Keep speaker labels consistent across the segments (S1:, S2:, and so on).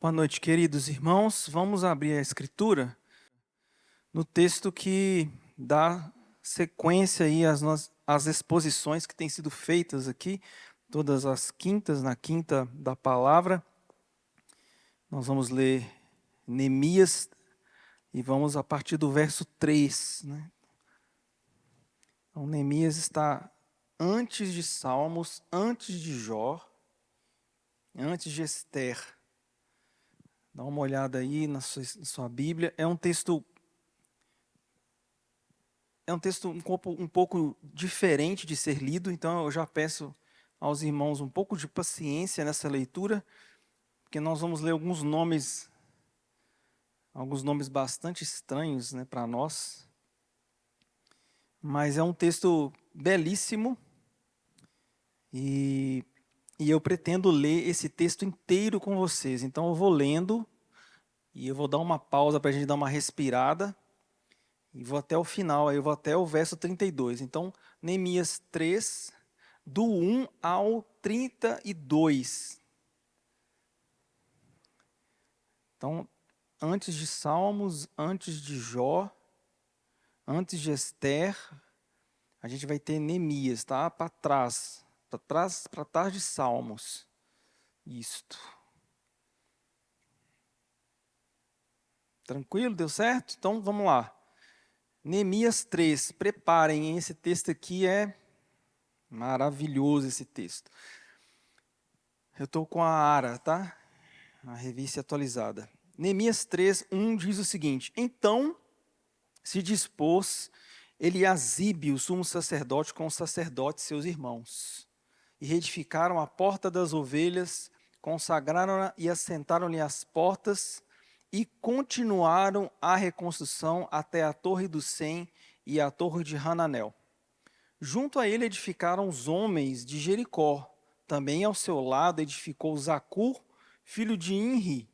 S1: Boa noite, queridos irmãos. Vamos abrir a Escritura no texto que dá sequência aí às exposições que têm sido feitas aqui, todas as quintas, na quinta da palavra. Nós vamos ler Neemias e vamos a partir do verso 3. Então, Neemias está antes de Salmos, antes de Jó, antes de Ester. Dá uma olhada aí na sua Bíblia. É um texto um pouco diferente de ser lido, então eu já peço aos irmãos um pouco de paciência nessa leitura, porque nós vamos ler alguns nomes bastante estranhos, para nós, mas é um texto belíssimo e eu pretendo ler esse texto inteiro com vocês. Então eu vou lendo e eu vou dar uma pausa para a gente dar uma respirada. E vou até o final, aí eu vou até o verso 32. Então, Neemias 3, do 1 ao 32. Então, antes de Salmos, antes de Jó, antes de Ester, a gente vai ter Neemias, tá? Para trás de Salmos. Isto. Tranquilo? Deu certo? Então, vamos lá. Neemias 3, preparem, esse texto aqui é maravilhoso, esse texto. Eu estou com a ARA, tá? A revista atualizada. Neemias 3, 1 diz o seguinte: Então se dispôs Eliasibe, o sumo sacerdote, com os sacerdotes seus irmãos, e reedificaram a porta das ovelhas, consagraram-na e assentaram-lhe as portas, e continuaram a reconstrução até a torre do Sem e a torre de Hananel. Junto a ele edificaram os homens de Jericó. Também ao seu lado edificou Zacur, filho de Inri.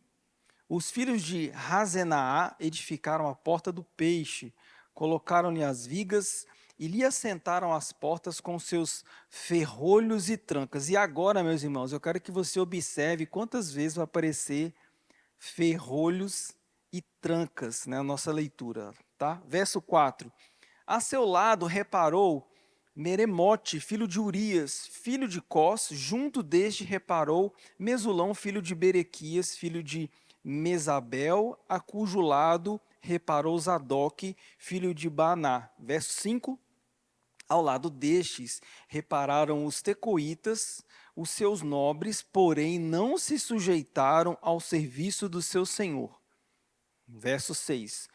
S1: Os filhos de Razenaá edificaram a porta do peixe, colocaram-lhe as vigas e lhe assentaram as portas com seus ferrolhos e trancas. E agora, meus irmãos, eu quero que você observe quantas vezes vai aparecer ferrolhos e trancas na nossa leitura, tá? Verso 4. A seu lado reparou Meremote, filho de Urias, filho de Cós, junto deste reparou Mesulão, filho de Berequias, filho de Mesabel, a cujo lado reparou Zadok, filho de Baaná. Verso 5. Ao lado destes repararam os tecoitas, os seus nobres, porém não se sujeitaram ao serviço do seu senhor. Verso 6.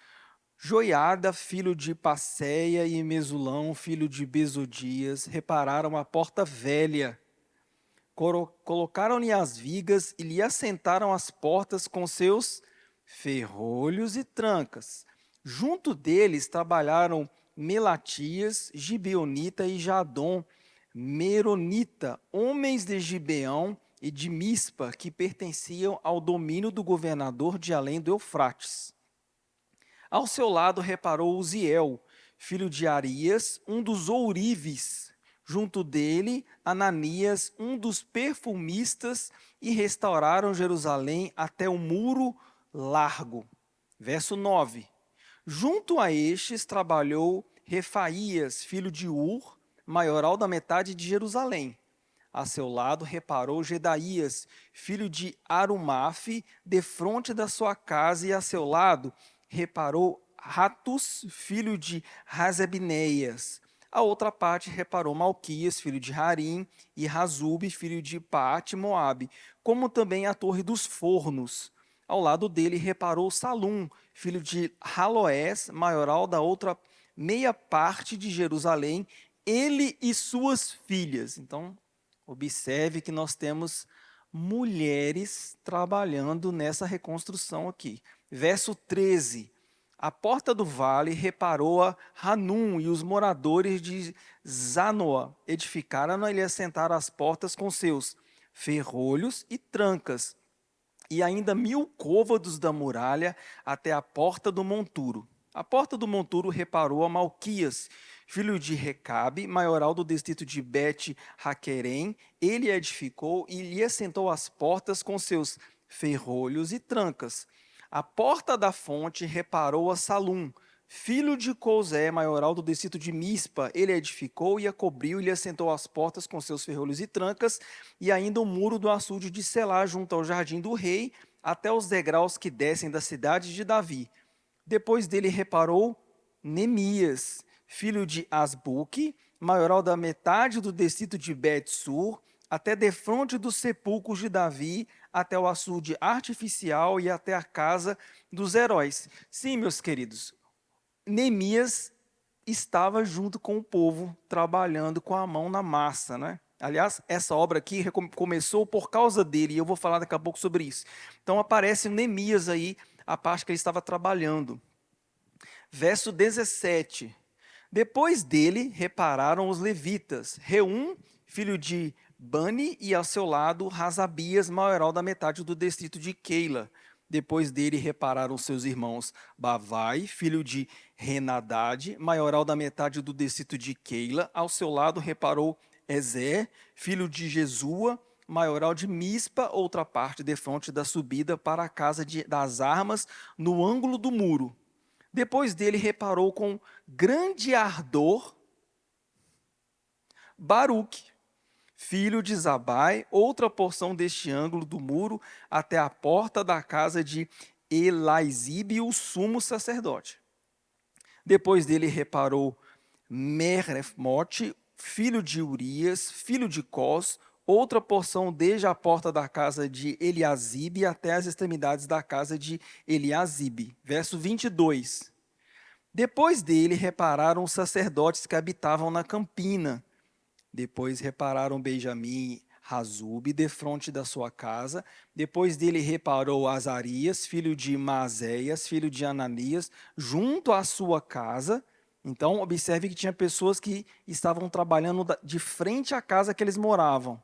S1: Joiada, filho de Passeia, e Mesulão, filho de Bezodias, repararam a porta velha. Colocaram-lhe as vigas e lhe assentaram as portas com seus ferrolhos e trancas. Junto deles trabalharam Melatias, Gibeonita e Jadom, Meronita, homens de Gibeão e de Mispa, que pertenciam ao domínio do governador de além do Eufrates. Ao seu lado reparou Uziel, filho de Arias, um dos ourives. Junto dele, Ananias, um dos perfumistas, e restauraram Jerusalém até o muro largo. Verso 9. Junto a estes trabalhou Refaías, filho de Ur, maioral da metade de Jerusalém. A seu lado reparou Gedaías, filho de Arumafe, defronte da sua casa, e a seu lado reparou Ratus, filho de Hasebneias. A outra parte reparou Malquias, filho de Harim, e Razube, filho de Paate-Moabe, como também a torre dos fornos. Ao lado dele reparou Salum, filho de Haloés, maioral da outra meia parte de Jerusalém, ele e suas filhas. Então, observe que nós temos mulheres trabalhando nessa reconstrução aqui. Verso 13. A porta do vale reparou-a Hanum, e os moradores de Zanoa edificaram-na e lhe assentaram as portas com seus ferrolhos e trancas, e ainda 1000 côvados da muralha até a porta do monturo. A porta do monturo reparou a Malquias, filho de Recabe, maioral do distrito de Bet-Haquerem. Ele edificou e lhe assentou as portas com seus ferrolhos e trancas. A porta da fonte reparou a Salum, filho de Cozé, maioral do distrito de Mispa. Ele a edificou e a cobriu, e lhe assentou as portas com seus ferrolhos e trancas, e ainda o muro do açude de Selá, junto ao jardim do rei, até os degraus que descem da cidade de Davi. Depois dele reparou Neemias, filho de Asbuque, maioral da metade do distrito de Bet-Sur, até defronte dos sepulcros de Davi, até o açude artificial e até a casa dos heróis. Sim, meus queridos, Neemias estava junto com o povo, trabalhando com a mão na massa, né? Aliás, essa obra aqui começou por causa dele, e eu vou falar daqui a pouco sobre isso. Então aparece Neemias aí, a parte que ele estava trabalhando. Verso 17. Depois dele repararam os levitas, Reum, filho de Bani, e ao seu lado Razabias, maioral da metade do distrito de Keila. Depois dele repararam seus irmãos Bavai, filho de Renadade, maioral da metade do distrito de Keila. Ao seu lado reparou Ezer, filho de Jesua, maioral de Mispa, outra parte defronte da subida para a casa das armas, no ângulo do muro. Depois dele reparou com grande ardor Baruque, filho de Zabai, outra porção deste ângulo do muro, até a porta da casa de Elaisibe, o sumo sacerdote. Depois dele reparou Meremote, filho de Urias, filho de Cós, outra porção desde a porta da casa de Eliasibe até as extremidades da casa de Eliasibe. Verso 22. Depois dele repararam os sacerdotes que habitavam na campina. Depois repararam Benjamim, Razube, defronte da sua casa. Depois dele reparou Azarias, filho de Maazéias, filho de Ananias, junto à sua casa. Então, observe que tinha pessoas que estavam trabalhando de frente à casa que eles moravam.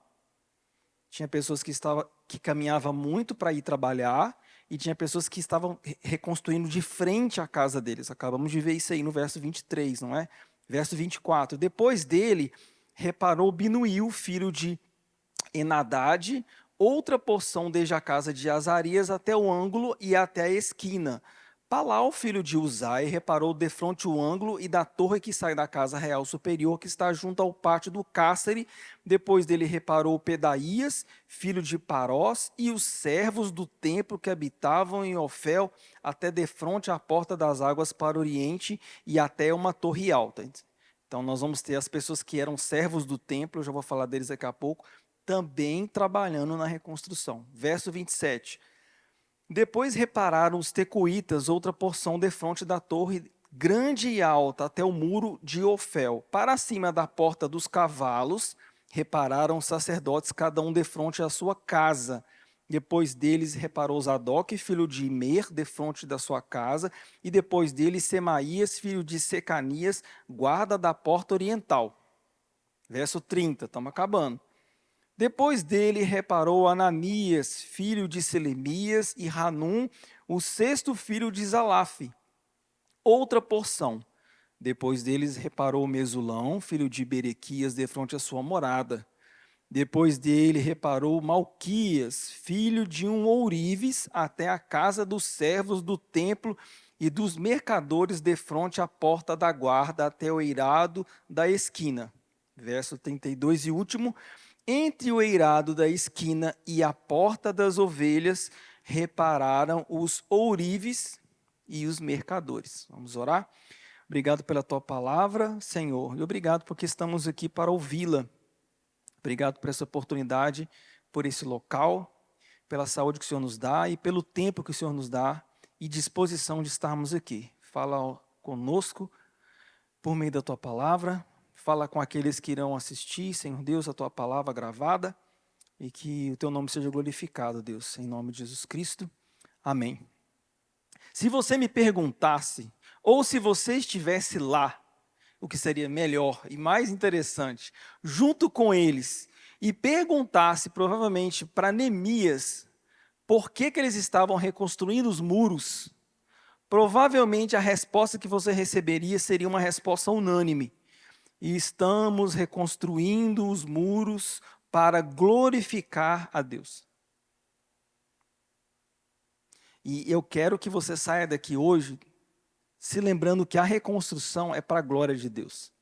S1: Tinha pessoas que caminhavam muito para ir trabalhar, e tinha pessoas que estavam reconstruindo de frente à casa deles. Acabamos de ver isso aí no verso 23, não é? Verso 24. Depois dele, reparou Binuil, filho de Enadade, outra porção desde a casa de Azarias até o ângulo e até a esquina. Palau, filho de Uzai, reparou defronte o ângulo e da torre que sai da casa real superior, que está junto ao pátio do cárcere. Depois dele reparou Pedaías, filho de Parós, e os servos do templo que habitavam em Ofel, até defronte à porta das águas para o oriente e até uma torre alta. Então nós vamos ter as pessoas que eram servos do templo, eu já vou falar deles daqui a pouco, também trabalhando na reconstrução. Verso 27. Depois repararam os tecoitas, outra porção defronte da torre grande e alta, até o muro de Ofel. Para cima da porta dos cavalos, repararam os sacerdotes, cada um defronte à sua casa. Depois deles reparou Zadok, filho de Imer, defronte da sua casa. E depois dele Semaías, filho de Secanias, guarda da porta oriental. Verso 30, estamos acabando. Depois dele reparou Ananias, filho de Selemias, e Hanum, o sexto filho de Zalaf, outra porção. Depois deles reparou Mesulão, filho de Berequias, defronte à sua morada. Depois dele reparou Malquias, filho de um ourives, até a casa dos servos do templo e dos mercadores, defronte à porta da guarda, até o eirado da esquina. Verso 32 e último. Entre o eirado da esquina e a porta das ovelhas, repararam os ourives e os mercadores. Vamos orar? Obrigado pela tua palavra, Senhor, e obrigado porque estamos aqui para ouvi-la. Obrigado por essa oportunidade, por esse local, pela saúde que o Senhor nos dá e pelo tempo que o Senhor nos dá e disposição de estarmos aqui. Fala conosco por meio da tua palavra. Fala com aqueles que irão assistir, Senhor Deus, a tua palavra gravada, e que o teu nome seja glorificado, Deus, em nome de Jesus Cristo. Amém. Se você me perguntasse, ou se você estivesse lá, o que seria melhor e mais interessante, junto com eles, e perguntasse provavelmente para Neemias por que eles estavam reconstruindo os muros, provavelmente a resposta que você receberia seria uma resposta unânime. E estamos reconstruindo os muros para glorificar a Deus. E eu quero que você saia daqui hoje se lembrando que a reconstrução é para a glória de Deus.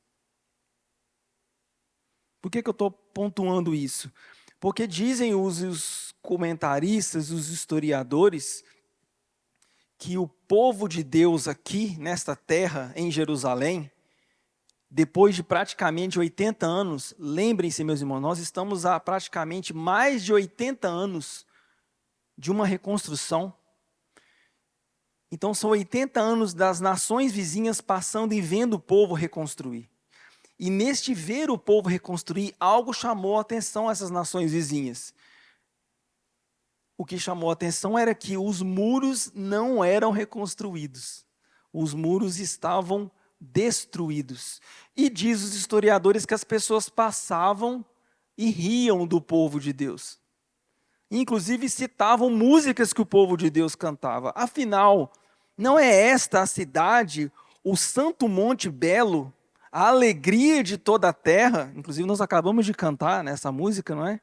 S1: Por que eu estou pontuando isso? Porque dizem os comentaristas, os historiadores, que o povo de Deus aqui, nesta terra, em Jerusalém, depois de praticamente 80 anos, lembrem-se, meus irmãos, nós estamos há praticamente mais de 80 anos de uma reconstrução. Então são 80 anos das nações vizinhas passando e vendo o povo reconstruir. E neste ver o povo reconstruir, algo chamou a atenção a essas nações vizinhas. O que chamou a atenção era que os muros não eram reconstruídos. Os muros estavam destruídos. E diz os historiadores que as pessoas passavam e riam do povo de Deus. Inclusive citavam músicas que o povo de Deus cantava. Afinal, não é esta a cidade, o Santo Monte Belo, a alegria de toda a terra? Inclusive nós acabamos de cantar nessa música, não é?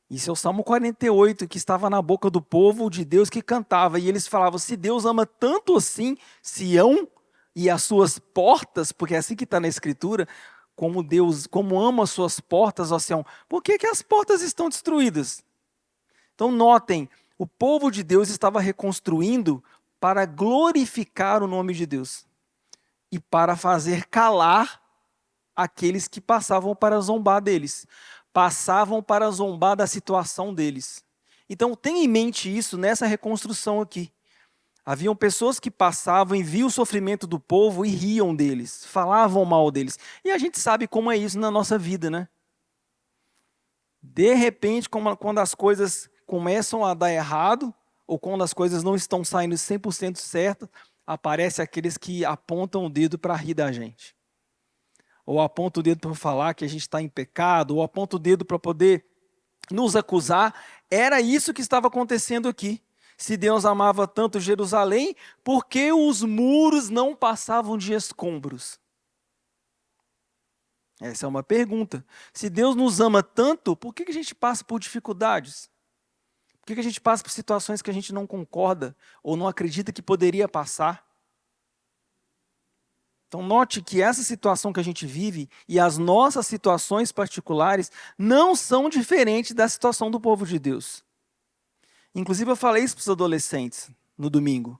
S1: Isso é o Salmo 48, que estava na boca do povo de Deus que cantava. E eles falavam, se Deus ama tanto assim Sião e as suas portas, porque é assim que está na Escritura, como Deus, como ama as suas portas, ó Sião, por que as portas estão destruídas? Então notem, o povo de Deus estava reconstruindo para glorificar o nome de Deus e para fazer calar aqueles que passavam para zombar deles, passavam para zombar da situação deles. Então tenha em mente isso nessa reconstrução aqui. Haviam pessoas que passavam e viam o sofrimento do povo e riam deles, falavam mal deles. E a gente sabe como é isso na nossa vida, né? De repente, quando as coisas começam a dar errado, ou quando as coisas não estão saindo 100% certas, aparece aqueles que apontam o dedo para rir da gente. Ou apontam o dedo para falar que a gente está em pecado, ou apontam o dedo para poder nos acusar. Era isso que estava acontecendo aqui. Se Deus amava tanto Jerusalém, por que os muros não passavam de escombros? Essa é uma pergunta. Se Deus nos ama tanto, por que a gente passa por dificuldades? Por que a gente passa por situações que a gente não concorda ou não acredita que poderia passar? Então note que essa situação que a gente vive e as nossas situações particulares não são diferentes da situação do povo de Deus. Inclusive eu falei isso para os adolescentes no domingo,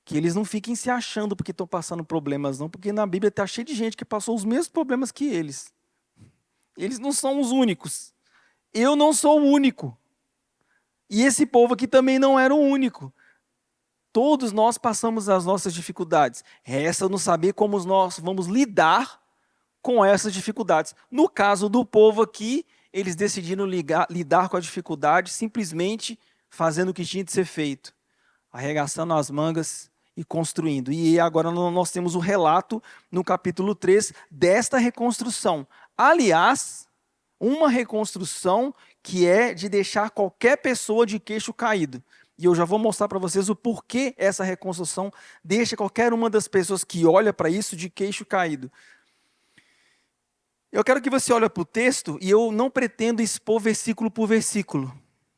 S1: que eles não fiquem se achando porque estão passando problemas não, porque na Bíblia está cheio de gente que passou os mesmos problemas que eles. Eles não são os únicos. Eu não sou o único. E esse povo aqui também não era o único. Todos nós passamos as nossas dificuldades. Resta nos saber como nós vamos lidar com essas dificuldades. No caso do povo aqui, eles decidiram lidar com a dificuldade simplesmente fazendo o que tinha de ser feito. Arregaçando as mangas e construindo. E agora nós temos o relato no capítulo 3 desta reconstrução. Aliás, uma reconstrução que é de deixar qualquer pessoa de queixo caído. E eu já vou mostrar para vocês o porquê essa reconstrução deixa qualquer uma das pessoas que olha para isso de queixo caído. Eu quero que você olhe para o texto e eu não pretendo expor versículo por versículo.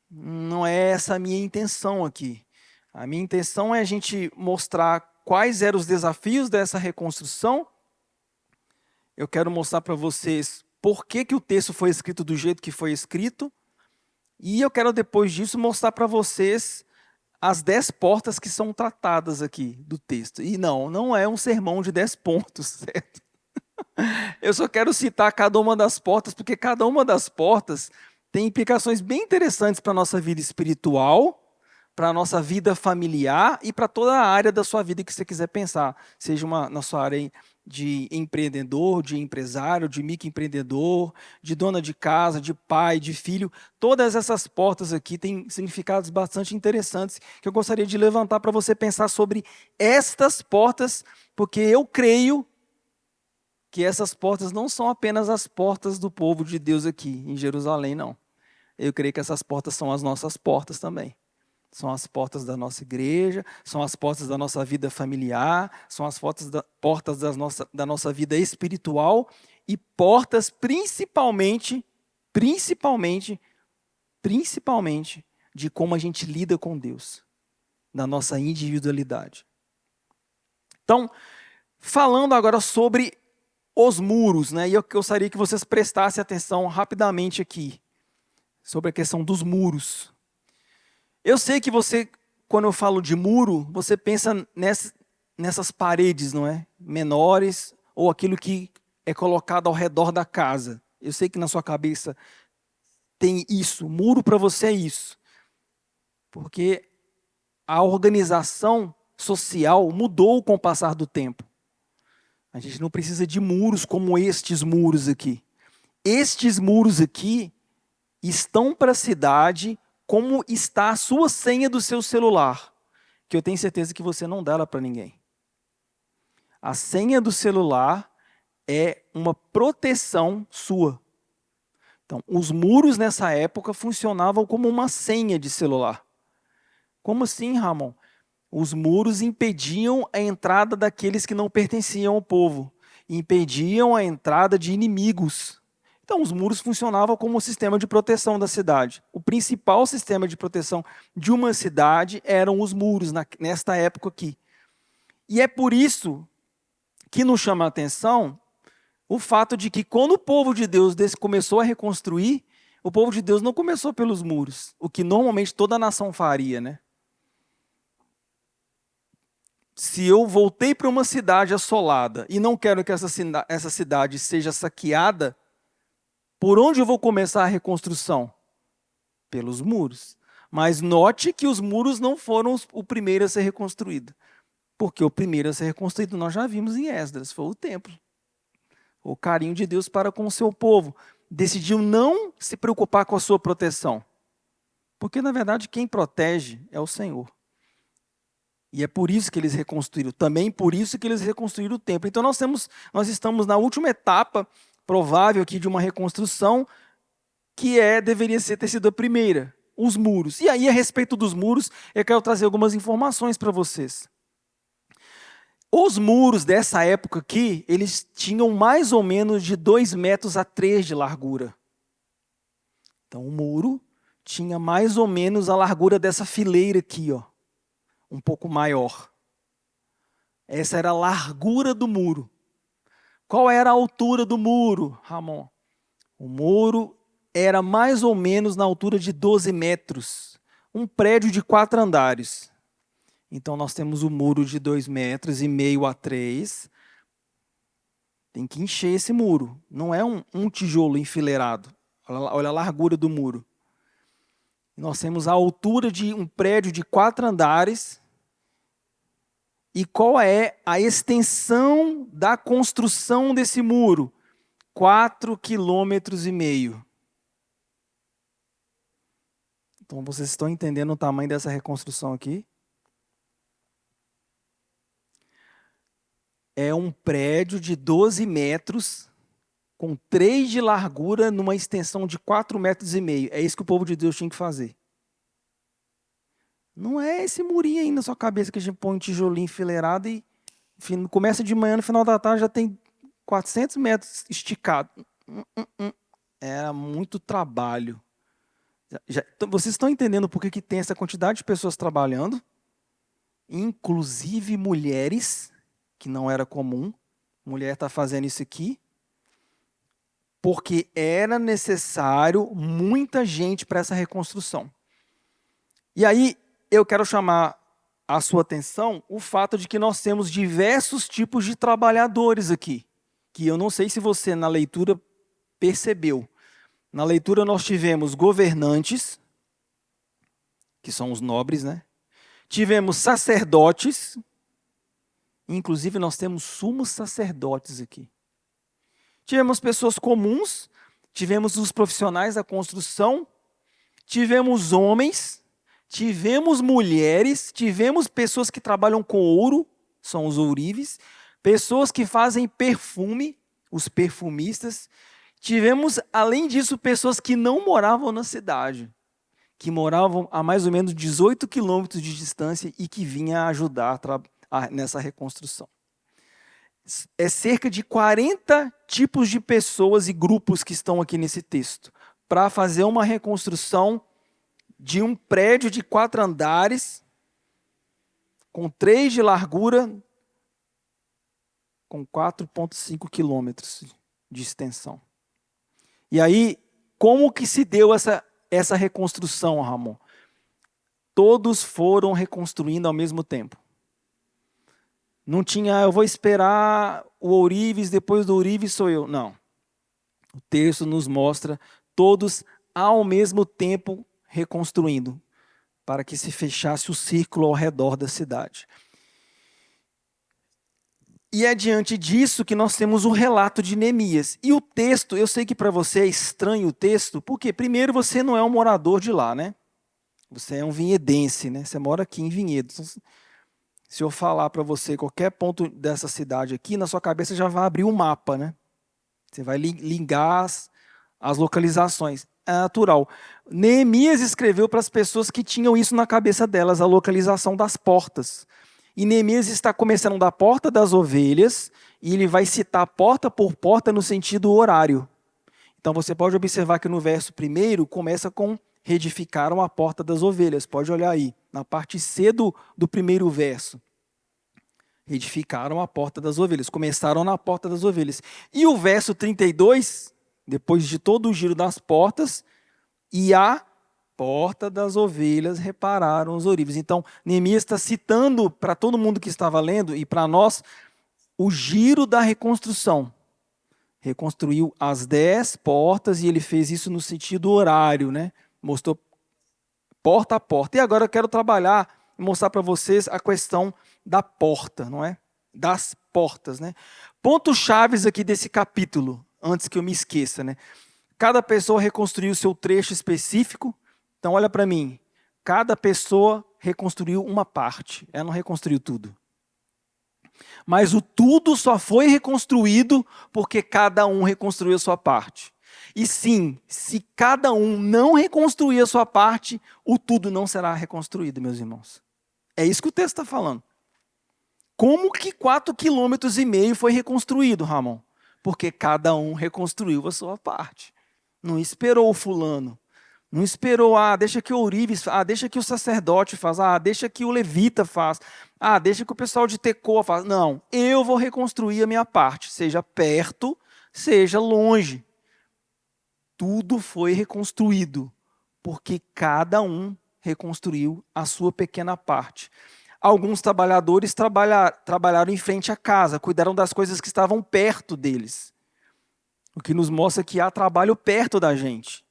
S1: Não é essa a minha intenção aqui. A minha intenção é a gente mostrar quais eram os desafios dessa reconstrução. Eu quero mostrar para vocês por que o texto foi escrito do jeito que foi escrito. E eu quero, depois disso, mostrar para vocês as 10 portas que são tratadas aqui do texto. E não é um sermão de 10 pontos, certo? Eu só quero citar cada uma das portas, porque cada uma das portas tem implicações bem interessantes para a nossa vida espiritual, para a nossa vida familiar e para toda a área da sua vida que você quiser pensar. Seja na sua área de empreendedor, de empresário, de microempreendedor, de dona de casa, de pai, de filho. Todas essas portas aqui têm significados bastante interessantes que eu gostaria de levantar para você pensar sobre estas portas, porque eu creio que essas portas não são apenas as portas do povo de Deus aqui em Jerusalém, não. Eu creio que essas portas são as nossas portas também. São as portas da nossa igreja, são as portas da nossa vida familiar, são as portas da nossa vida espiritual e portas principalmente de como a gente lida com Deus. da nossa individualidade. Então, falando agora sobre os muros, né? E eu gostaria que vocês prestassem atenção rapidamente aqui, sobre a questão dos muros. Eu sei que você, quando eu falo de muro, você pensa nessas paredes, não é? Menores, ou aquilo que é colocado ao redor da casa. Eu sei que na sua cabeça tem isso, muro para você é isso. Porque a organização social mudou com o passar do tempo. A gente não precisa de muros como estes muros aqui. Estes muros aqui estão para a cidade como está a sua senha do seu celular, que eu tenho certeza que você não dá ela para ninguém. A senha do celular é uma proteção sua. Então, os muros nessa época funcionavam como uma senha de celular. Como assim, Ramon? Os muros impediam a entrada daqueles que não pertenciam ao povo, impediam a entrada de inimigos. Então, os muros funcionavam como um sistema de proteção da cidade. O principal sistema de proteção de uma cidade eram os muros, nesta época aqui. E é por isso que nos chama a atenção o fato de que quando o povo de Deus começou a reconstruir, o povo de Deus não começou pelos muros, o que normalmente toda a nação faria, né? Se eu voltei para uma cidade assolada e não quero que essa cidade seja saqueada, por onde eu vou começar a reconstrução? Pelos muros. Mas note que os muros não foram o primeiro a ser reconstruído. Porque o primeiro a ser reconstruído nós já vimos em Esdras, foi o templo. O carinho de Deus para com o seu povo. Decidiu não se preocupar com a sua proteção. Porque, na verdade, quem protege é o Senhor. E é por isso que eles reconstruíram. Também por isso que eles reconstruíram o templo. Então, nós estamos na última etapa provável aqui de uma reconstrução que deveria ter sido a primeira, os muros. E aí, a respeito dos muros, eu quero trazer algumas informações para vocês. Os muros dessa época aqui, eles tinham mais ou menos de 2 metros a 3 de largura. Então, o muro tinha mais ou menos a largura dessa fileira aqui, ó, um pouco maior. Essa era a largura do muro. Qual era a altura do muro, Ramon? O muro era mais ou menos na altura de 12 metros. Um prédio de 4 andares. Então, nós temos o muro de 2,5 metros a 3. Tem que encher esse muro. Não é um tijolo enfileirado. Olha a largura do muro. Nós temos a altura de um prédio de 4 andares. E qual é a extensão da construção desse muro? 4,5 quilômetros. Então, vocês estão entendendo o tamanho dessa reconstrução aqui? É um prédio de 12 metros, com 3 de largura, numa extensão de 4,5 metros. É isso que o povo de Deus tinha que fazer. Não é esse murinho aí na sua cabeça que a gente põe um tijolinho enfileirado e começa de manhã, no final da tarde já tem 400 metros esticado. Era muito trabalho. Vocês estão entendendo por que tem essa quantidade de pessoas trabalhando? Inclusive mulheres, que não era comum. Mulher está fazendo isso aqui. Porque era necessário muita gente para essa reconstrução. E aí, eu quero chamar a sua atenção o fato de que nós temos diversos tipos de trabalhadores aqui, que eu não sei se você, na leitura, percebeu. Na leitura, nós tivemos governantes, que são os nobres, né? Tivemos sacerdotes, inclusive nós temos sumos sacerdotes aqui. Tivemos pessoas comuns, tivemos os profissionais da construção, tivemos homens, tivemos mulheres, tivemos pessoas que trabalham com ouro, são os ourives, pessoas que fazem perfume, os perfumistas. Tivemos, além disso, pessoas que não moravam na cidade, que moravam a mais ou menos 18 quilômetros de distância e que vinham ajudar nessa reconstrução. É cerca de 40 tipos de pessoas e grupos que estão aqui nesse texto, para fazer uma reconstrução de um prédio de 4 andares com 3 de largura, com 4,5 quilômetros de extensão. E aí, como que se deu essa reconstrução, Ramon? Todos foram reconstruindo ao mesmo tempo. Não tinha, eu vou esperar o ourives, depois do ourives sou eu. Não. O texto nos mostra todos ao mesmo tempo reconstruindo, para que se fechasse o círculo ao redor da cidade. E é diante disso que nós temos o relato de Neemias. E o texto, eu sei que para você é estranho o texto, porque primeiro você não é um morador de lá, né? Você é um vinhedense, né? Você mora aqui em Vinhedos. Se eu falar para você qualquer ponto dessa cidade aqui, na sua cabeça já vai abrir um mapa, né? Você vai ligar as localizações. É natural. Neemias escreveu para as pessoas que tinham isso na cabeça delas, a localização das portas. E Neemias está começando da porta das ovelhas, e ele vai citar porta por porta no sentido horário. Então você pode observar que no verso 1 começa com reedificaram a porta das ovelhas. Pode olhar aí, na parte C do primeiro verso. Reedificaram a porta das ovelhas, começaram na porta das ovelhas. E o verso 32, depois de todo o giro das portas, e a porta das ovelhas repararam os ourives. Então, Neemias está citando para todo mundo que estava lendo e para nós o giro da reconstrução. Reconstruiu as 10 portas e ele fez isso no sentido horário, né? Mostrou porta a porta. E agora eu quero trabalhar e mostrar para vocês a questão da porta, não é? Das portas, né? Pontos chaves aqui desse capítulo, antes que eu me esqueça, né? Cada pessoa reconstruiu o seu trecho específico. Então, olha para mim. Cada pessoa reconstruiu uma parte. Ela não reconstruiu tudo. Mas o tudo só foi reconstruído porque cada um reconstruiu a sua parte. E sim, se cada um não reconstruir a sua parte, o tudo não será reconstruído, meus irmãos. É isso que o texto está falando. Como que 4,5 km foi reconstruído, Ramon? Porque cada um reconstruiu a sua parte. Não esperou o fulano. Não esperou, deixa que o ourives, deixa que o sacerdote faz, deixa que o levita faz, deixa que o pessoal de Tecoa faz. Não, eu vou reconstruir a minha parte, seja perto, seja longe. Tudo foi reconstruído, porque cada um reconstruiu a sua pequena parte. Alguns trabalhadores trabalharam em frente à casa, cuidaram das coisas que estavam perto deles. O que nos mostra que há trabalho perto da gente.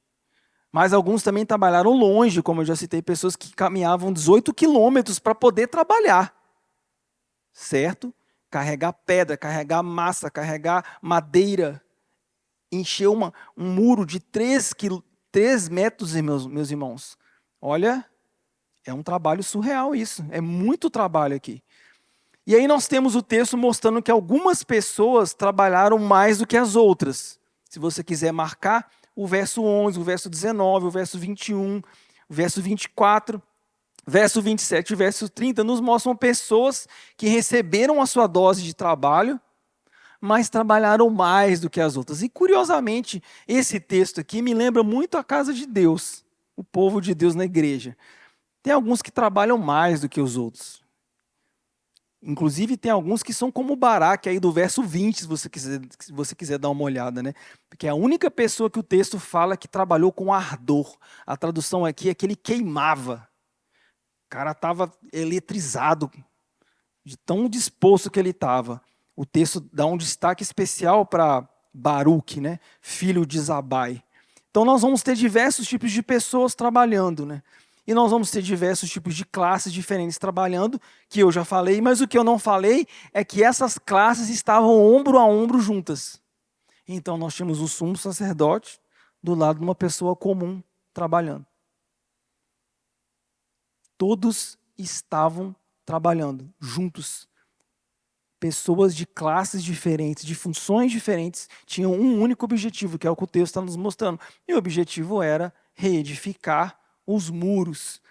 S1: Mas alguns também trabalharam longe, como eu já citei, pessoas que caminhavam 18 quilômetros para poder trabalhar. Certo? Carregar pedra, carregar massa, carregar madeira. Encher um muro de 3 metros, meus irmãos. Olha, é um trabalho surreal isso. É muito trabalho aqui. E aí nós temos o texto mostrando que algumas pessoas trabalharam mais do que as outras. Se você quiser marcar, o verso 11, o verso 19, o verso 21, o verso 24, verso 27 e o verso 30 nos mostram pessoas que receberam a sua dose de trabalho, mas trabalharam mais do que as outras. E curiosamente, esse texto aqui me lembra muito a casa de Deus, o povo de Deus na igreja. Tem alguns que trabalham mais do que os outros. Inclusive, tem alguns que são como o Baraque aí do verso 20, se você quiser dar uma olhada, né? Porque é a única pessoa que o texto fala que trabalhou com ardor. A tradução aqui é que ele queimava. O cara estava eletrizado, de tão disposto que ele estava. O texto dá um destaque especial para Baruque, né? Filho de Zabai. Então, nós vamos ter diversos tipos de pessoas trabalhando, né? E nós vamos ter diversos tipos de classes diferentes trabalhando, que eu já falei, mas o que eu não falei é que essas classes estavam ombro a ombro juntas. Então nós tínhamos o sumo sacerdote do lado de uma pessoa comum trabalhando. Todos estavam trabalhando juntos. Pessoas de classes diferentes, de funções diferentes, tinham um único objetivo, que é o que o texto está nos mostrando. E o objetivo era reedificar os muros.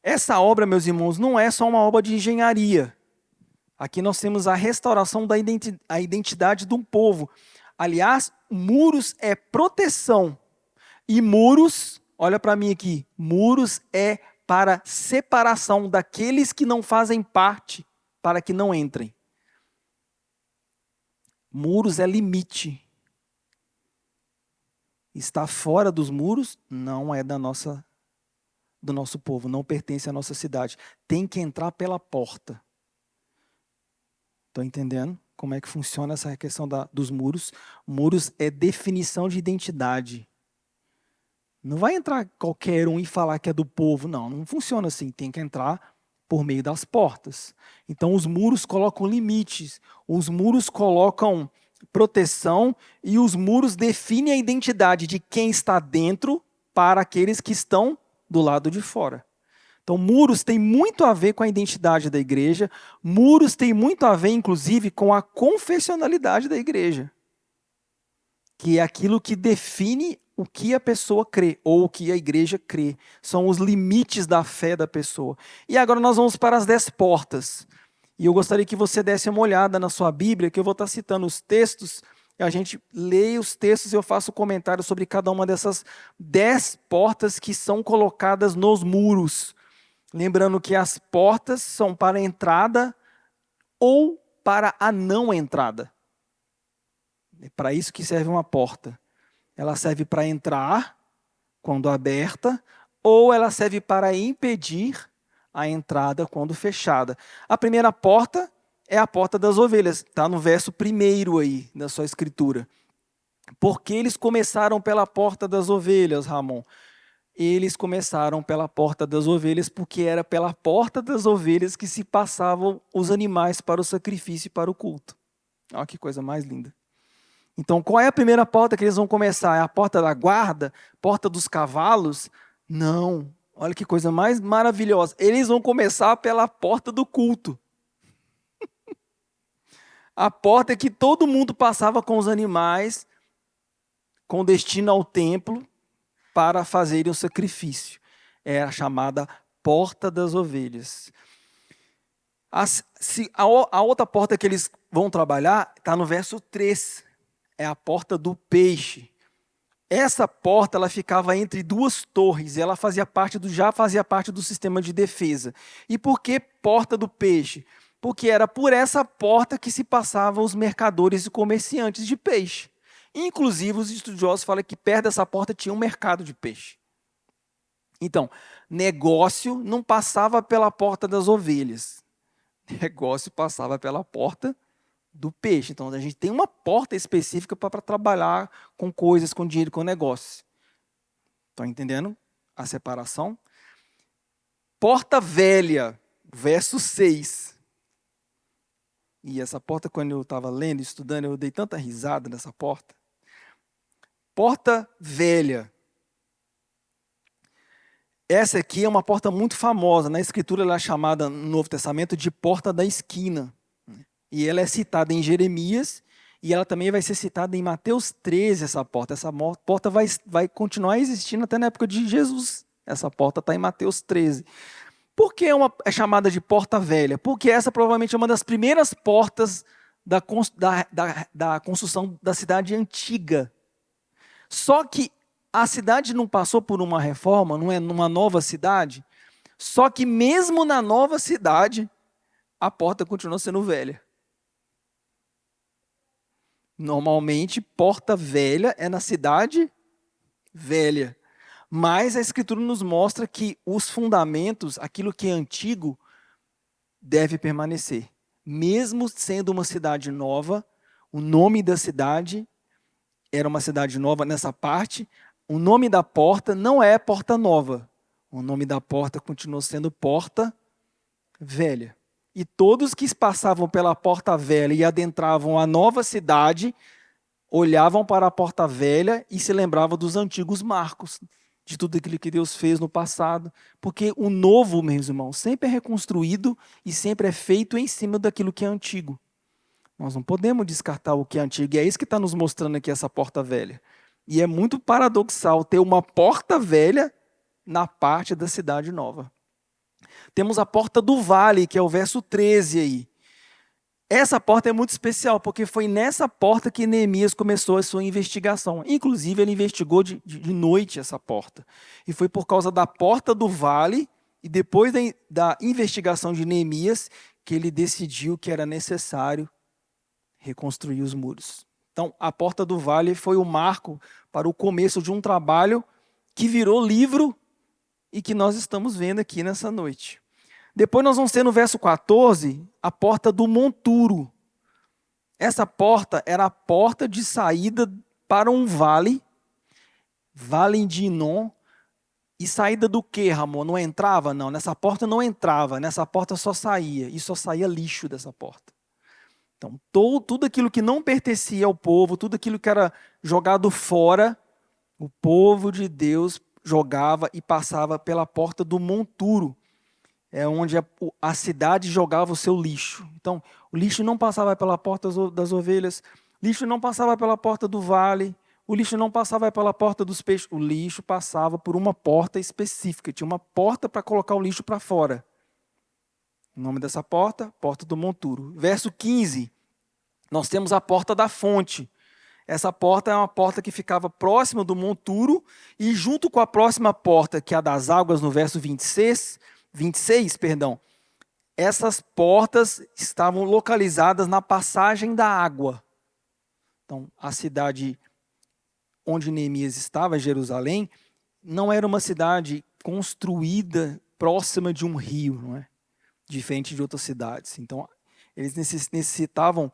S1: Essa obra, meus irmãos, não é só uma obra de engenharia. Aqui nós temos a restauração da identidade de um povo. Aliás, muros é proteção. E muros, olha para mim aqui, muros é para separação daqueles que não fazem parte, para que não entrem. Muros é limite. Está fora dos muros, não é do nosso povo, não pertence à nossa cidade. Tem que entrar pela porta. Estão entendendo como é que funciona essa questão dos muros? Muros é definição de identidade. Não vai entrar qualquer um e falar que é do povo. Não funciona assim. Tem que entrar por meio das portas. Então, os muros colocam limites. Os muros colocam proteção e os muros definem a identidade de quem está dentro para aqueles que estão do lado de fora. Então, muros tem muito a ver com a identidade da igreja. Muros tem muito a ver, inclusive, com a confessionalidade da igreja, que é aquilo que define o que a pessoa crê, ou o que a igreja crê. São os limites da fé da pessoa. E agora nós vamos para as 10 portas. E eu gostaria que você desse uma olhada na sua Bíblia, que eu vou estar citando os textos, e a gente lê os textos e eu faço comentário sobre cada uma dessas 10 portas que são colocadas nos muros. Lembrando que as portas são para a entrada ou para a não entrada. É para isso que serve uma porta. Ela serve para entrar, quando aberta, ou ela serve para impedir a entrada quando fechada. A primeira porta é a porta das ovelhas. Está no verso 1 aí da sua escritura. Porque eles começaram pela porta das ovelhas, Ramon? Eles começaram pela porta das ovelhas, porque era pela porta das ovelhas que se passavam os animais para o sacrifício e para o culto. Olha que coisa mais linda. Então, qual é a primeira porta que eles vão começar? É a porta da guarda? Porta dos cavalos? Não. Olha que coisa mais maravilhosa. Eles vão começar pela porta do culto. A porta que todo mundo passava com os animais, com destino ao templo, para fazerem o sacrifício. É a chamada porta das ovelhas. A outra porta que eles vão trabalhar está no verso 3. É a porta do peixe. Essa porta ela ficava entre duas torres, e ela já fazia parte do sistema de defesa. E por que porta do peixe? Porque era por essa porta que se passavam os mercadores e comerciantes de peixe. Inclusive, os estudiosos falam que perto dessa porta tinha um mercado de peixe. Então, negócio não passava pela porta das ovelhas. Negócio passava pela porta do peixe. Então, a gente tem uma porta específica para trabalhar com coisas, com dinheiro, com negócio. Estão entendendo a separação? Porta velha, verso 6. E essa porta, quando eu estava lendo, estudando, eu dei tanta risada nessa porta. Porta velha. Essa aqui é uma porta muito famosa. Na Escritura ela é chamada, no Novo Testamento, de porta da esquina. E ela é citada em Jeremias, e ela também vai ser citada em Mateus 13, essa porta. Essa porta vai continuar existindo até na época de Jesus. Essa porta está em Mateus 13. Por que é chamada de porta velha? Porque essa provavelmente é uma das primeiras portas da construção da cidade antiga. Só que a cidade não passou por uma reforma, não é numa nova cidade. Só que mesmo na nova cidade, a porta continua sendo velha. Normalmente, porta velha é na cidade velha. Mas a Escritura nos mostra que os fundamentos, aquilo que é antigo, deve permanecer. Mesmo sendo uma cidade nova, o nome da cidade era uma cidade nova nessa parte, o nome da porta não é porta nova. O nome da porta continua sendo porta velha. E todos que passavam pela porta velha e adentravam a nova cidade, olhavam para a porta velha e se lembravam dos antigos marcos, de tudo aquilo que Deus fez no passado. Porque o novo, meus irmãos, sempre é reconstruído e sempre é feito em cima daquilo que é antigo. Nós não podemos descartar o que é antigo. E é isso que está nos mostrando aqui essa porta velha. E é muito paradoxal ter uma porta velha na parte da cidade nova. Temos a porta do vale, que é o verso 13 aí. Essa porta é muito especial, porque foi nessa porta que Neemias começou a sua investigação. Inclusive, ele investigou de noite essa porta. E foi por causa da porta do vale e depois da investigação de Neemias, que ele decidiu que era necessário reconstruir os muros. Então, a Porta do Vale foi o marco para o começo de um trabalho que virou livro e que nós estamos vendo aqui nessa noite. Depois nós vamos ter no verso 14, a Porta do Monturo. Essa porta era a porta de saída para um vale, Vale de Inom, e saída do quê, Ramon? Não entrava? Não, nessa porta não entrava, nessa porta só saía, e só saía lixo dessa porta. Então, tudo aquilo que não pertencia ao povo, tudo aquilo que era jogado fora, o povo de Deus jogava e passava pela porta do monturo. É onde a cidade jogava o seu lixo. Então, o lixo não passava pela porta das ovelhas, o lixo não passava pela porta do vale, o lixo não passava pela porta dos peixes, o lixo passava por uma porta específica, tinha uma porta para colocar o lixo para fora. O nome dessa porta, Porta do Monturo. Verso 15, nós temos a Porta da Fonte. Essa porta é uma porta que ficava próxima do monturo e junto com a próxima porta, que é a das águas, no verso 26, essas portas estavam localizadas na passagem da água. Então, a cidade onde Neemias estava, Jerusalém, não era uma cidade construída próxima de um rio, não é? Diferente de outras cidades. Então, eles necessitavam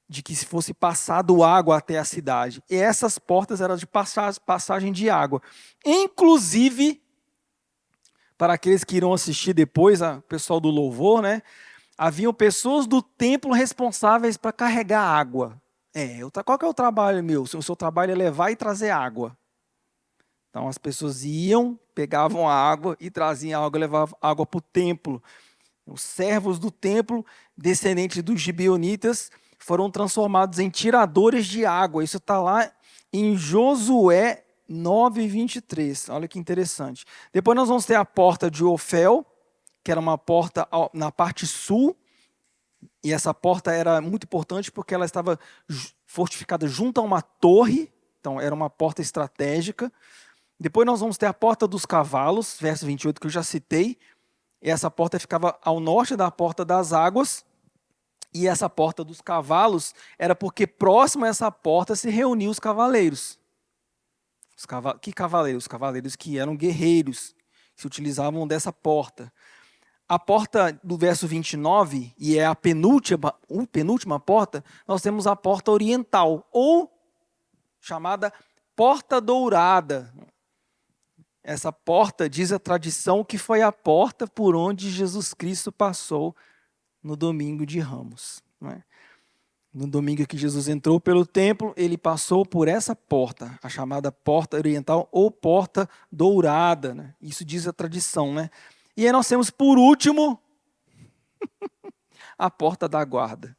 S1: de que se fosse passado água até a cidade. E essas portas eram de passagem de água. Inclusive, para aqueles que irão assistir depois, o pessoal do louvor, né? Haviam pessoas do templo responsáveis para carregar água. Qual que é o trabalho meu? O seu trabalho é levar e trazer água. Então as pessoas iam, pegavam a água e traziam água, levavam água para o templo. Os servos do templo, descendentes dos gibeonitas, foram transformados em tiradores de água. Isso está lá em Josué 9:23. Olha que interessante. Depois nós vamos ter a porta de Ofel, que era uma porta na parte sul. E essa porta era muito importante porque ela estava fortificada junto a uma torre. Então era uma porta estratégica. Depois nós vamos ter a porta dos cavalos, verso 28, que eu já citei. E essa porta ficava ao norte da porta das águas. E essa porta dos cavalos era porque próximo a essa porta se reuniam os cavaleiros. Que cavaleiros? Os cavaleiros que eram guerreiros, se utilizavam dessa porta. A porta do verso 29, e é a penúltima porta, nós temos a porta oriental, ou chamada Porta Dourada. Essa porta, diz a tradição, que foi a porta por onde Jesus Cristo passou no domingo de Ramos. Né? No domingo que Jesus entrou pelo templo, ele passou por essa porta, a chamada Porta Oriental ou Porta Dourada. Né? Isso diz a tradição. Né? E aí nós temos, por último, a Porta da Guarda.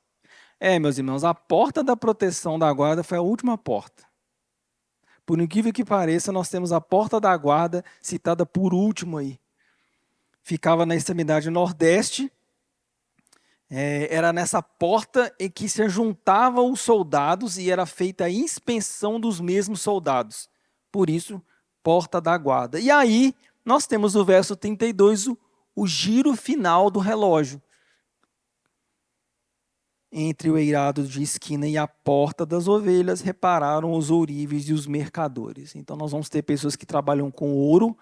S1: Meus irmãos, a Porta da Proteção da Guarda foi a última porta. Por incrível que pareça, nós temos a Porta da Guarda citada por último aí. Ficava na extremidade nordeste. Era nessa porta em que se juntavam os soldados e era feita a inspeção dos mesmos soldados. Por isso, Porta da Guarda. E aí, nós temos no verso 32 o giro final do relógio. Entre o eirado de esquina e a porta das ovelhas, repararam os ourives e os mercadores. Então, nós vamos ter pessoas que trabalham com ouro,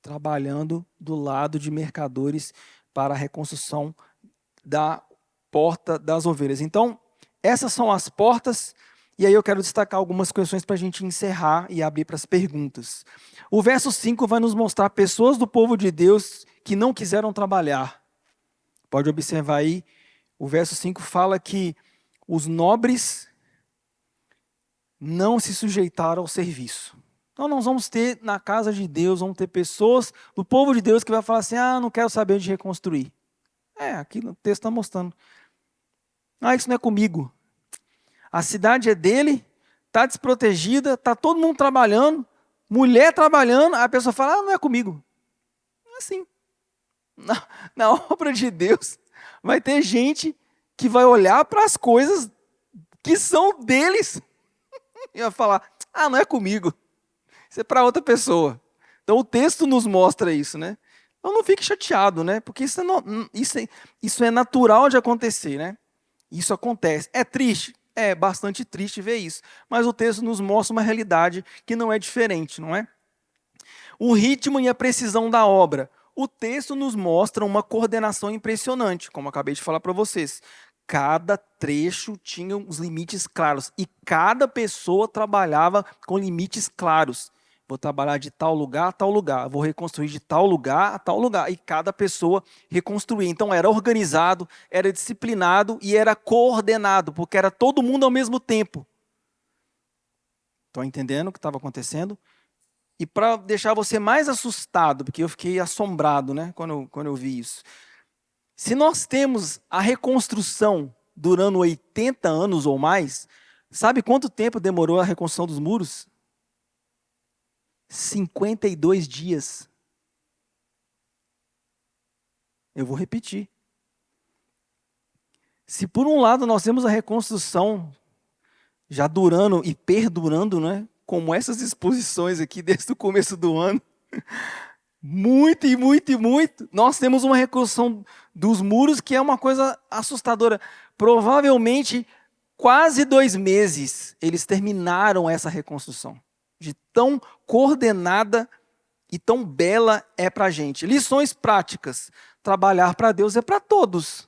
S1: trabalhando do lado de mercadores para a reconstrução da porta das ovelhas. Então, essas são as portas, e aí eu quero destacar algumas questões para a gente encerrar e abrir para as perguntas. O verso 5 vai nos mostrar pessoas do povo de Deus que não quiseram trabalhar. Pode observar aí, o verso 5 fala que os nobres não se sujeitaram ao serviço. Então nós vamos ter na casa de Deus, vamos ter pessoas do povo de Deus que vai falar assim, não quero saber de reconstruir. Aqui o texto está mostrando. Isso não é comigo. A cidade é dele, está desprotegida, está todo mundo trabalhando, mulher trabalhando, a pessoa fala, não é comigo. É assim. Na obra de Deus, vai ter gente que vai olhar para as coisas que são deles e vai falar, não é comigo. Isso é para outra pessoa. Então o texto nos mostra isso, né? Então não fique chateado, né? Porque isso é natural de acontecer, né? Isso acontece. É triste? É bastante triste ver isso. Mas o texto nos mostra uma realidade que não é diferente, não é? O ritmo e a precisão da obra. O texto nos mostra uma coordenação impressionante, como eu acabei de falar para vocês. Cada trecho tinha os limites claros e cada pessoa trabalhava com limites claros. Vou trabalhar de tal lugar a tal lugar, vou reconstruir de tal lugar a tal lugar. E cada pessoa reconstruía. Então era organizado, era disciplinado e era coordenado, porque era todo mundo ao mesmo tempo. Estão entendendo o que estava acontecendo? E para deixar você mais assustado, porque eu fiquei assombrado, né, quando eu vi isso. Se nós temos a reconstrução durando 80 anos ou mais, sabe quanto tempo demorou a reconstrução dos muros? 52 dias. Eu vou repetir. Se por um lado nós temos a reconstrução já durando e perdurando, né, como essas exposições aqui desde o começo do ano, muito e muito e muito, nós temos uma reconstrução dos muros que é uma coisa assustadora. Provavelmente, quase 2 meses, eles terminaram essa reconstrução. De tão coordenada e tão bela é para a gente. Lições práticas. Trabalhar para Deus é para todos.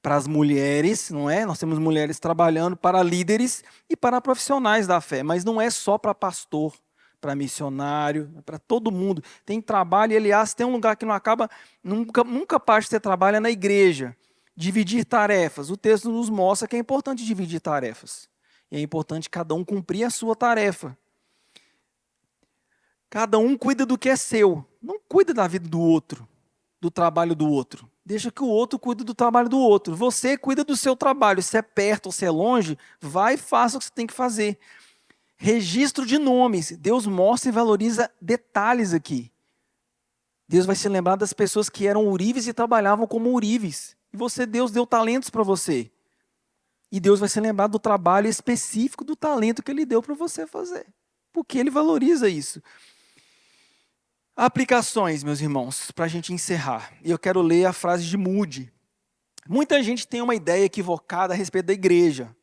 S1: Para as mulheres, não é? Nós temos mulheres trabalhando para líderes e para profissionais da fé, mas não é só para pastor, para missionário, é para todo mundo. Tem trabalho, e aliás, tem um lugar que não acaba, nunca parte de ter trabalho é na igreja. Dividir tarefas. O texto nos mostra que é importante dividir tarefas. E é importante cada um cumprir a sua tarefa. Cada um cuida do que é seu. Não cuida da vida do outro, do trabalho do outro. Deixa que o outro cuide do trabalho do outro. Você cuida do seu trabalho. Se é perto ou se é longe, vai e faça o que você tem que fazer. Registro de nomes. Deus mostra e valoriza detalhes aqui. Deus vai se lembrar das pessoas que eram ourives e trabalhavam como ourives. E você, Deus deu talentos para você. E Deus vai se lembrar do trabalho específico do talento que Ele deu para você fazer. Porque Ele valoriza isso. Aplicações, meus irmãos, para a gente encerrar. E eu quero ler a frase de Moody. Muita gente tem uma ideia equivocada a respeito da igreja.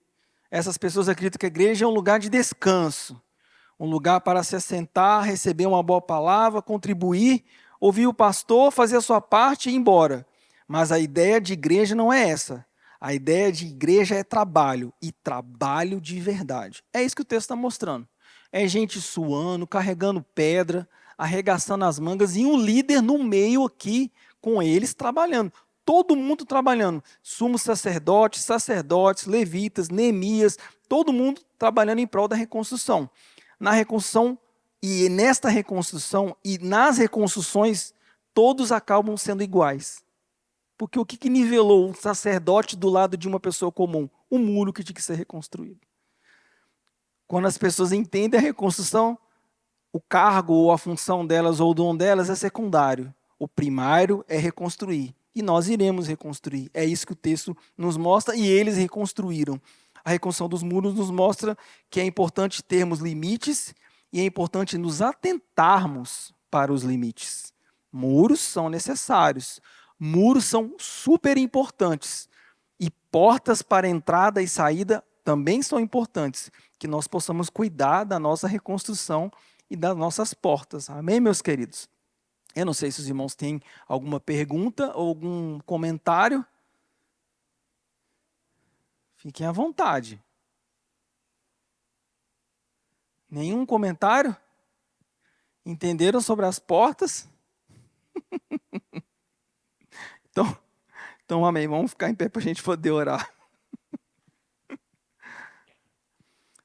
S1: Essas pessoas acreditam que a igreja é um lugar de descanso, um lugar para se assentar, receber uma boa palavra, contribuir, ouvir o pastor, fazer a sua parte e ir embora. Mas a ideia de igreja não é essa. A ideia de igreja é trabalho, e trabalho de verdade. É isso que o texto está mostrando. É gente suando, carregando pedra, arregaçando as mangas, e um líder no meio aqui com eles trabalhando. Todo mundo trabalhando. Sumos sacerdotes, levitas, Neemias, todo mundo trabalhando em prol da reconstrução. Na reconstrução, e nesta reconstrução, e nas reconstruções, todos acabam sendo iguais. Porque o que nivelou um sacerdote do lado de uma pessoa comum? O muro que tinha que ser reconstruído. Quando as pessoas entendem a reconstrução, o cargo ou a função delas ou o dom delas é secundário. O primário é reconstruir. E nós iremos reconstruir. É isso que o texto nos mostra e eles reconstruíram. A reconstrução dos muros nos mostra que é importante termos limites e é importante nos atentarmos para os limites. Muros são necessários. Muros são super importantes. E portas para entrada e saída também são importantes. Que nós possamos cuidar da nossa reconstrução e das nossas portas. Amém, meus queridos? Eu não sei se os irmãos têm alguma pergunta ou algum comentário. Fiquem à vontade. Nenhum comentário? Entenderam sobre as portas? Então, amém. Vamos ficar em pé para a gente poder orar.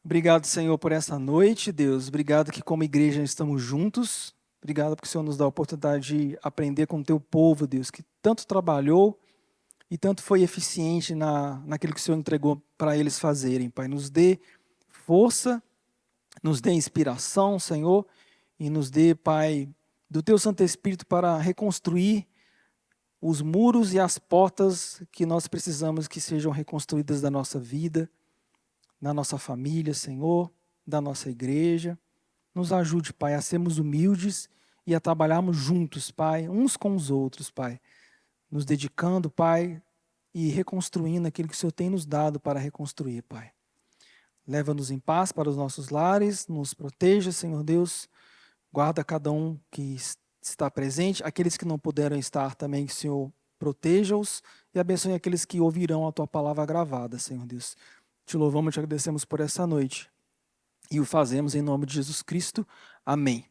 S1: Obrigado, Senhor, por essa noite, Deus. Obrigado que como igreja estamos juntos. Obrigado porque o Senhor nos dá a oportunidade de aprender com o teu povo, Deus, que tanto trabalhou e tanto foi eficiente naquilo que o Senhor entregou para eles fazerem. Pai, nos dê força, nos dê inspiração, Senhor, e nos dê, Pai, do teu Santo Espírito para reconstruir os muros e as portas que nós precisamos que sejam reconstruídas da nossa vida, da nossa família, Senhor, da nossa igreja. Nos ajude, Pai, a sermos humildes e a trabalharmos juntos, Pai, uns com os outros, Pai, nos dedicando, Pai, e reconstruindo aquilo que o Senhor tem nos dado para reconstruir, Pai. Leva-nos em paz para os nossos lares, nos proteja, Senhor Deus, guarda cada um que está presente, aqueles que não puderam estar também, que o Senhor proteja-os e abençoe aqueles que ouvirão a Tua palavra gravada, Senhor Deus. Te louvamos e te agradecemos por essa noite e o fazemos em nome de Jesus Cristo. Amém.